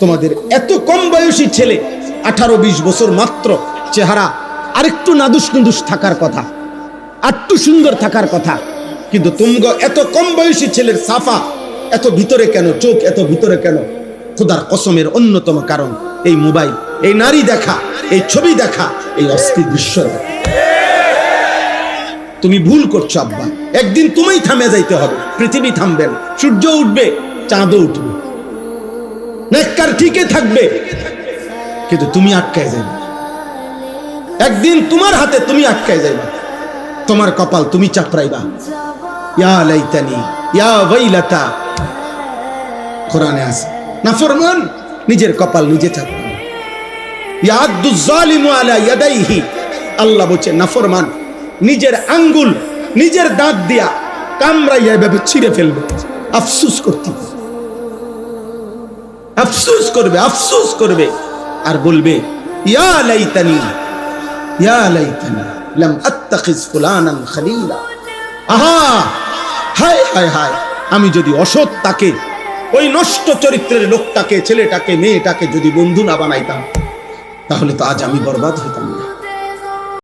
তোমাদের এত কম বয়সী ছেলে 18-20 বছর মাত্র, চেহারা আরেকটু নাদুস নুদুস থাকার কথা, আরেকটু সুন্দর থাকার কথা, কিন্তু তোমরা এত কম বয়সী ছেলের সাফা এত ভিতরে কেন, চোখ এত ভিতরে কেন? খোদার কসমের অন্যতম কারণ এই মোবাইল, এই নারী দেখা, এই ছবি দেখা, এই অস্থির দৃশ্য দেখা। তুমি ভুল করছো আব্বা, একদিন তুমিই থামে যাইতে হবে। পৃথিবী থামবে না, সূর্য উঠবে, চাঁদও উঠবে, নেককার ঠিকই থাকবে, কিন্তু তুমি আটকায় যাবে। একদিন তোমার হাতে তুমি আটকায় যাইবা, তোমার কপাল তুমি চাপড়াইবা। ইয়া লাইতানি ইয়া ওয়াইলাতা, কোরআনে আছে নাফরমান নিজের কপাল নিজে চাপড়াবে। ইয়াদু যালিমু আলা ইয়াদাইহি, আল্লাহ বলছে নাফরমান নিজের আঙ্গুল নিজের দাঁত দিয়া কামড়াইয়া এভাবে ছিঁড়ে ফেলবে, আফসোস করতে, আফসোস করবে, আফসোস করবে, আর বলবে ইয়া লাইতানি লাম আত্তাখিজ ফুলানান খলিলা। আহা, হায় হায় হায়, আমি যদি অসৎ তাকে, ওই নষ্ট চরিত্রের লোকটাকে, ছেলেটাকে, মেয়েটাকে যদি বন্ধু না বানাইতাম, তাহলে তো আজ আমি বরবাদ হইতাম না।